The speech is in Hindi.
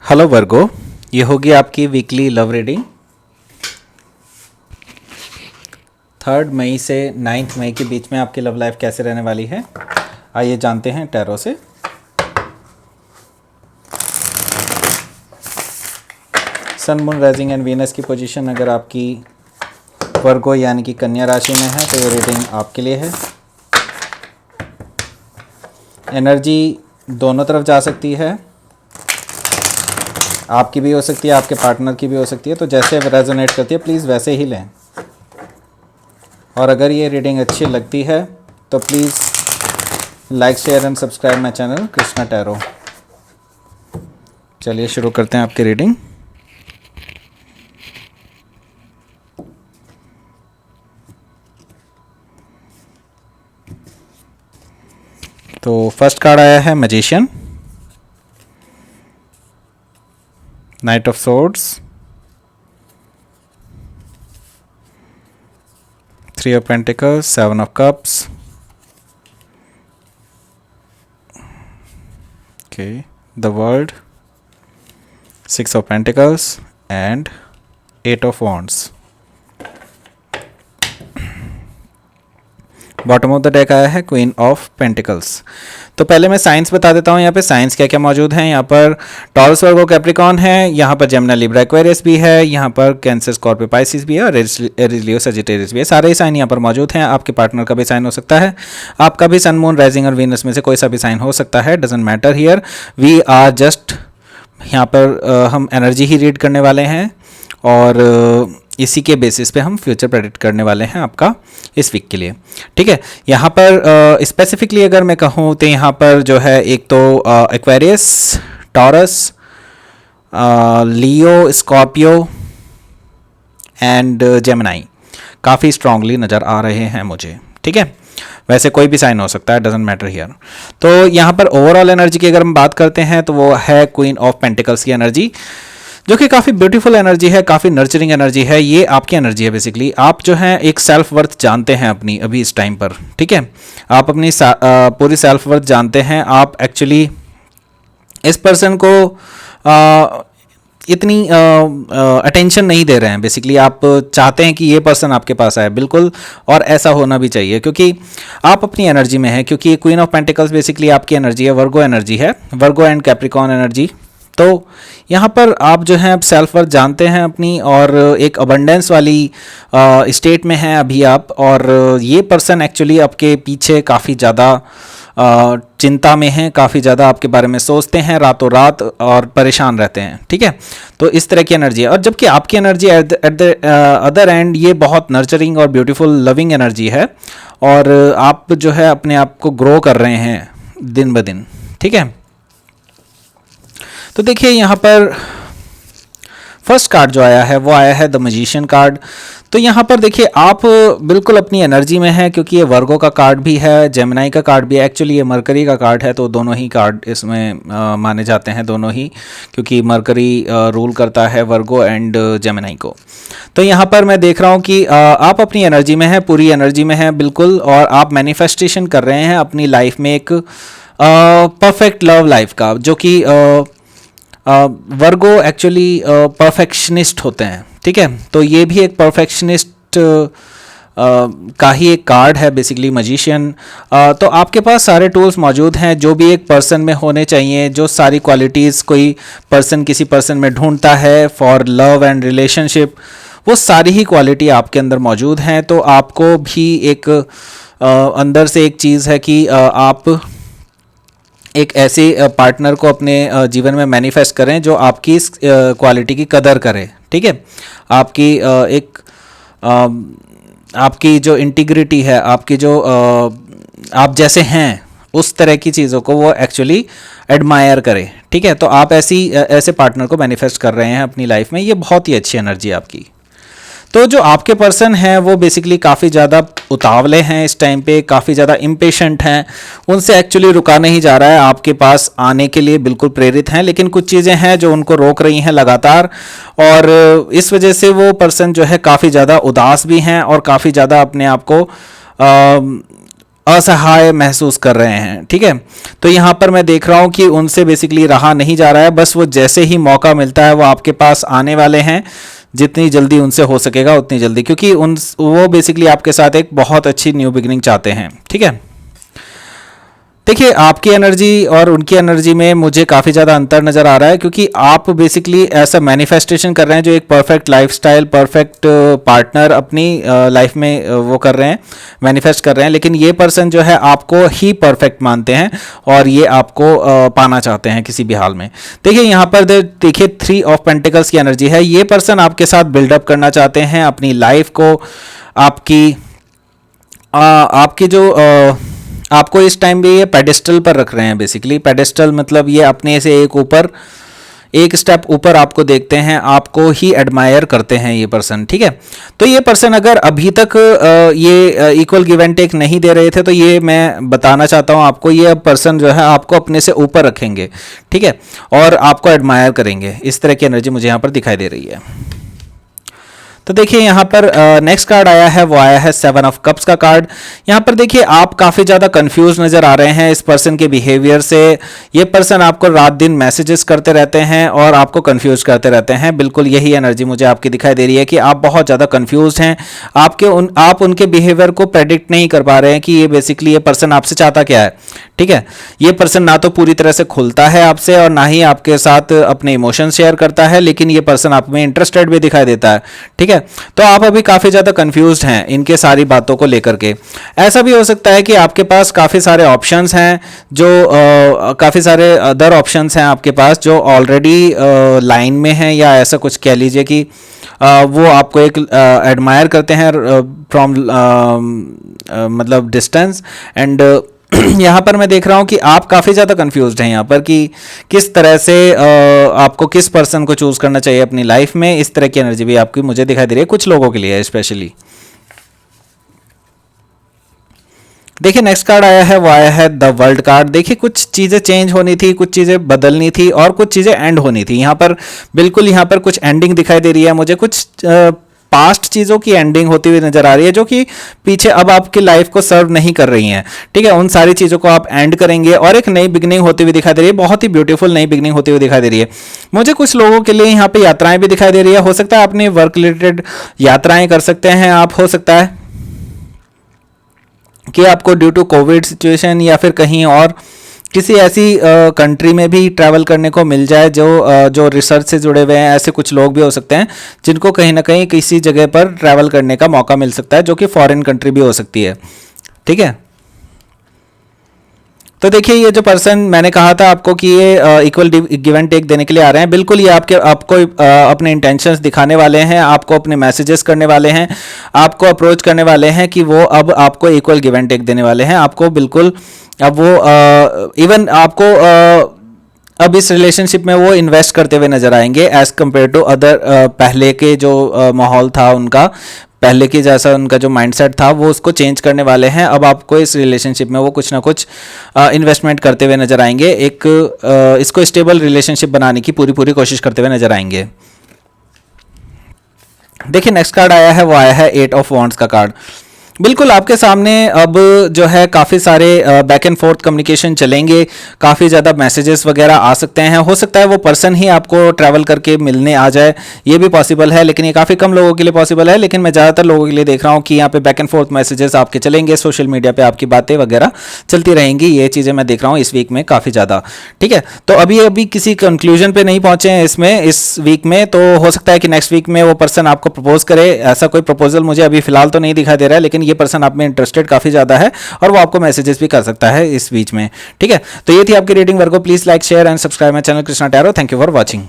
हेलो वर्गो, ये होगी आपकी वीकली लव रीडिंग 3 मई से 9 मई के बीच में आपकी लव लाइफ कैसे रहने वाली है। आइए जानते हैं टैरो से। सन, मून, राइजिंग एंड वीनस की पोजीशन अगर आपकी वर्गो यानी कि कन्या राशि में है तो ये रीडिंग आपके लिए है। एनर्जी दोनों तरफ जा सकती है, आपकी भी हो सकती है, आपके पार्टनर की भी हो सकती है, तो जैसे रेजोनेट करती है प्लीज़ वैसे ही लें। और अगर ये रीडिंग अच्छी लगती है तो please like, share and subscribe my channel Krishna tarot. चलिए शुरू करते हैं आपकी रीडिंग। तो फर्स्ट कार्ड आया है magician, night of swords, 3 of pentacles, 7 of cups, okay, the world, 6 of pentacles and 8 of wands. Bottom of the deck आया है क्वीन ऑफ पेंटिकल्स। तो पहले मैं साइंस बता देता हूँ यहाँ पे साइंस क्या क्या मौजूद हैं। यहाँ पर टॉरस, वर्गो, कैप्रिकॉर्न है, यहाँ पर जेमिनी, लिब्रा, एक्वेरियस भी है, यहाँ पर कैंसर, स्कॉर्पियो, पाइसिस भी है और एरीज, लियो, सजिटेरियस भी है। सारे ही साइन यहाँ पर मौजूद हैं। आपके पार्टनर का भी साइन हो सकता है, आपका भी सन, मून, राइजिंग और वीनस में से कोई सा भी साइन हो सकता है। Doesn't matter here, we are just यहाँ पर हम एनर्जी ही रीड करने वाले हैं और इसी के बेसिस पे हम फ्यूचर प्रेडिक्ट करने वाले हैं आपका इस वीक के लिए। ठीक है, यहाँ पर स्पेसिफिकली अगर मैं कहूँ तो यहाँ पर जो है एक तो Aquarius, taurus, Leo, Scorpio and Gemini काफ़ी स्ट्रांगली नज़र आ रहे हैं मुझे। ठीक है, वैसे कोई भी साइन हो सकता है, डजेंट मैटर हियर। तो यहाँ पर ओवरऑल एनर्जी की अगर हम बात करते हैं तो वो है क्वीन ऑफ पेंटिकल्स की एनर्जी, जो कि काफ़ी ब्यूटीफुल एनर्जी है, काफ़ी नर्चरिंग एनर्जी है। ये आपकी एनर्जी है बेसिकली। आप जो है एक सेल्फ वर्थ जानते हैं अपनी अभी इस टाइम पर। ठीक है, आप अपनी पूरी सेल्फ वर्थ जानते हैं। आप एक्चुअली इस पर्सन को इतनी अटेंशन नहीं दे रहे हैं। बेसिकली आप चाहते हैं कि ये पर्सन आपके पास आए, बिल्कुल, और ऐसा होना भी चाहिए क्योंकि आप अपनी एनर्जी में हैं। क्योंकि क्वीन ऑफ पेंटिकल्स बेसिकली आपकी एनर्जी है, वर्गो एनर्जी है, वर्गो एंड कैप्रिकॉर्न एनर्जी। तो यहाँ पर आप जो हैं सेल्फ वर्थ जानते हैं अपनी और एक अबंडेंस वाली स्टेट में हैं अभी आप। और ये पर्सन एक्चुअली आपके पीछे काफ़ी ज़्यादा चिंता में हैं, काफ़ी ज़्यादा आपके बारे में सोचते हैं रातों रात और परेशान रहते हैं। ठीक है, तो इस तरह की एनर्जी है। और जबकि आपकी energy at the other and ये बहुत नर्चरिंग और ब्यूटीफुल लविंग एनर्जी है और आप जो है अपने आप को ग्रो कर रहे हैं दिन ब दिन। ठीक है, तो देखिए यहाँ पर फर्स्ट कार्ड जो आया है वो आया है द मैजिशियन कार्ड। तो यहाँ पर देखिए आप बिल्कुल अपनी एनर्जी में है क्योंकि ये वर्गो का कार्ड भी है, जेमिनी का कार्ड भी है। एक्चुअली ये मरकरी का कार्ड है, तो दोनों ही कार्ड इसमें माने जाते हैं, दोनों ही, क्योंकि मरकरी रूल करता है वर्गो एंड जेमिनी को। तो यहाँ पर मैं देख रहा हूँ कि आप अपनी एनर्जी में है, पूरी एनर्जी में है बिल्कुल, और आप मैनिफेस्टेशन कर रहे हैं अपनी लाइफ में एक परफेक्ट लव लाइफ का, जो कि वर्गो एक्चुअली परफेक्शनिस्ट होते हैं। ठीक है, तो ये भी एक परफेक्शनिस्ट का ही एक कार्ड है बेसिकली मैजिशियन। तो आपके पास सारे टूल्स मौजूद हैं जो भी एक पर्सन में होने चाहिए, जो सारी क्वालिटीज़ कोई पर्सन किसी पर्सन में ढूंढता है फॉर लव एंड रिलेशनशिप, वो सारी ही क्वालिटी आपके अंदर मौजूद हैं। तो आपको भी एक अंदर से एक चीज़ है कि आप एक ऐसे पार्टनर को अपने जीवन में मैनिफेस्ट करें जो आपकी इस क्वालिटी की कदर करे। ठीक है, आपकी एक आपकी जो इंटीग्रिटी है, आपकी जो आप जैसे हैं उस तरह की चीज़ों को वो एक्चुअली एडमायर करे। ठीक है, तो आप ऐसे पार्टनर को मैनिफेस्ट कर रहे हैं अपनी लाइफ में। ये बहुत ही अच्छी एनर्जी है आपकी। तो जो आपके पर्सन हैं वो बेसिकली काफ़ी ज़्यादा उतावले हैं इस टाइम पे, काफ़ी ज़्यादा इम्पेशेंट हैं, उनसे एक्चुअली रुका नहीं जा रहा है, आपके पास आने के लिए बिल्कुल प्रेरित हैं, लेकिन कुछ चीज़ें हैं जो उनको रोक रही हैं लगातार, और इस वजह से वो पर्सन जो है काफ़ी ज़्यादा उदास भी हैं और काफ़ी ज़्यादा अपने आप को असहाय महसूस कर रहे हैं, ठीक है। तो यहाँ पर मैं देख रहा हूँ कि उनसे बेसिकली रहा नहीं जा रहा है, बस वो जैसे ही मौका मिलता है वो आपके पास आने वाले हैं, जितनी जल्दी उनसे हो सकेगा उतनी जल्दी, क्योंकि वो बेसिकली आपके साथ एक बहुत अच्छी न्यू बिगनिंग चाहते हैं, ठीक है। देखिए आपकी एनर्जी और उनकी एनर्जी में मुझे काफ़ी ज़्यादा अंतर नज़र आ रहा है, क्योंकि आप बेसिकली ऐसा मैनिफेस्टेशन कर रहे हैं जो एक परफेक्ट लाइफस्टाइल, परफेक्ट पार्टनर अपनी लाइफ में वो कर रहे हैं, मैनिफेस्ट कर रहे हैं। लेकिन ये पर्सन जो है आपको ही परफेक्ट मानते हैं और ये आपको पाना चाहते हैं किसी भी हाल में। देखिए यहाँ पर देखिए 3 ऑफ पेंटिकल्स की एनर्जी है। ये पर्सन आपके साथ बिल्डअप करना चाहते हैं अपनी लाइफ को, आपकी जो आपको इस टाइम पे ये पेडेस्टल पर रख रहे हैं। बेसिकली पेडेस्टल मतलब ये अपने से एक स्टेप ऊपर आपको देखते हैं, आपको ही एडमायर करते हैं ये पर्सन, ठीक है। तो ये पर्सन अगर अभी तक ये इक्वल गिव एंड टेक नहीं दे रहे थे, तो ये मैं बताना चाहता हूँ आपको, ये पर्सन जो है आपको अपने से ऊपर रखेंगे, ठीक है, और आपको एडमायर करेंगे। इस तरह की एनर्जी मुझे यहाँ पर दिखाई दे रही है। तो देखिए यहाँ पर नेक्स्ट कार्ड आया है, वो आया है 7 ऑफ कप्स का कार्ड। यहाँ पर देखिए आप काफ़ी ज़्यादा कंफ्यूज नज़र आ रहे हैं इस पर्सन के बिहेवियर से। ये पर्सन आपको रात दिन मैसेजेस करते रहते हैं और आपको कंफ्यूज करते रहते हैं। बिल्कुल यही एनर्जी मुझे आपकी दिखाई दे रही है कि आप बहुत ज़्यादा कंफ्यूज हैं। आप उनके बिहेवियर को प्रेडिक्ट नहीं कर पा रहे हैं कि ये बेसिकली ये पर्सन आपसे चाहता क्या है, ठीक है। ये पर्सन ना तो पूरी तरह से खुलता है आपसे और ना ही आपके साथ अपने इमोशन शेयर करता है, लेकिन ये पर्सन आप में इंटरेस्टेड भी दिखाई देता है, ठीक है। तो आप अभी काफ़ी ज़्यादा कंफ्यूज्ड हैं इनके सारी बातों को लेकर के। ऐसा भी हो सकता है कि आपके पास काफ़ी सारे ऑप्शंस हैं, जो काफ़ी सारे अदर ऑप्शंस हैं आपके पास जो ऑलरेडी लाइन में हैं, या ऐसा कुछ कह लीजिए कि वो आपको एक एडमायर करते हैं फ्रॉम मतलब डिस्टेंस। एंड यहाँ पर मैं देख रहा हूँ कि आप काफ़ी ज़्यादा कंफ्यूज्ड हैं यहाँ पर कि किस तरह से आपको किस पर्सन को चूज़ करना चाहिए अपनी लाइफ में। इस तरह की एनर्जी भी आपकी मुझे दिखाई दे रही है कुछ लोगों के लिए स्पेशली। देखिए नेक्स्ट कार्ड आया है, वो आया है द वर्ल्ड कार्ड। देखिए कुछ चीज़ें चेंज होनी थी, कुछ चीज़ें बदलनी थी और कुछ चीज़ें एंड होनी थी। यहाँ पर बिल्कुल यहाँ पर कुछ एंडिंग दिखाई दे रही है मुझे, कुछ पास्ट चीज़ों की एंडिंग होती हुई नजर आ रही है जो कि पीछे अब आपकी लाइफ को सर्व नहीं कर रही हैं, ठीक है। उन सारी चीज़ों को आप एंड करेंगे और एक नई बिगनिंग होती हुई दिखाई दे रही है, बहुत ही ब्यूटीफुल नई बिगनिंग होती हुई दिखाई दे रही है मुझे। कुछ लोगों के लिए यहाँ पे यात्राएं भी दिखाई दे रही है। हो सकता है अपनी वर्क रिलेटेड यात्राएं कर सकते हैं आप, हो सकता है कि आपको ड्यू टू कोविड सिचुएशन या फिर कहीं और किसी ऐसी कंट्री में भी ट्रैवल करने को मिल जाए जो रिसर्च से जुड़े हुए हैं। ऐसे कुछ लोग भी हो सकते हैं जिनको कहीं ना कहीं किसी जगह पर ट्रैवल करने का मौका मिल सकता है, जो कि फॉरेन कंट्री भी हो सकती है, ठीक है। तो देखिए ये जो पर्सन मैंने कहा था आपको कि ये इक्वल गिव एंड टेक देने के लिए आ रहे हैं, बिल्कुल ये आपको अपने इंटेंशंस दिखाने वाले हैं, आपको अपने मैसेजेस करने वाले हैं, आपको अप्रोच करने वाले हैं कि वो अब आपको इक्वल गिव एंड टेक देने वाले हैं। आपको बिल्कुल अब वो इवन आपको अब इस रिलेशनशिप में वो इन्वेस्ट करते हुए नजर आएंगे एज कम्पेयर टू अदर पहले के जो माहौल था उनका, पहले की जैसा उनका जो माइंडसेट था वो उसको चेंज करने वाले हैं। अब आपको इस रिलेशनशिप में वो कुछ ना कुछ इन्वेस्टमेंट करते हुए नजर आएंगे, इसको स्टेबल रिलेशनशिप बनाने की पूरी कोशिश करते हुए नजर आएंगे। देखिए नेक्स्ट कार्ड आया है, वो आया है 8 ऑफ वॉन्ड्स का कार्ड। बिल्कुल आपके सामने अब जो है काफ़ी सारे बैक एंड फोर्थ कम्युनिकेशन चलेंगे, काफ़ी ज़्यादा मैसेजेस वगैरह आ सकते हैं। हो सकता है वो पर्सन ही आपको ट्रैवल करके मिलने आ जाए, ये भी पॉसिबल है, लेकिन ये काफ़ी कम लोगों के लिए पॉसिबल है। लेकिन मैं ज़्यादातर लोगों के लिए देख रहा हूँ कि यहाँ पे बैक एंड फोर्थ मैसेजेस आपके चलेंगे, सोशल मीडिया पर आपकी बातें वगैरह चलती रहेंगी। ये चीज़ें मैं देख रहा हूँ इस वीक में काफ़ी ज़्यादा, ठीक है। तो अभी किसी कंक्लूजन पर नहीं पहुँचे हैं इस वीक में, तो हो सकता है कि नेक्स्ट वीक में वो पर्सन आपको प्रपोज करे। ऐसा कोई प्रपोजल मुझे अभी फिलहाल तो नहीं दिखाई दे रहा है, लेकिन ये पर्सन आप में इंटरेस्टेड काफी ज्यादा है और वो आपको मैसेजेस भी कर सकता है इस बीच में, ठीक है। तो ये थी आपकी reading. Virgo please like share and subscribe my channel Krishna tarot. Thank you for watching.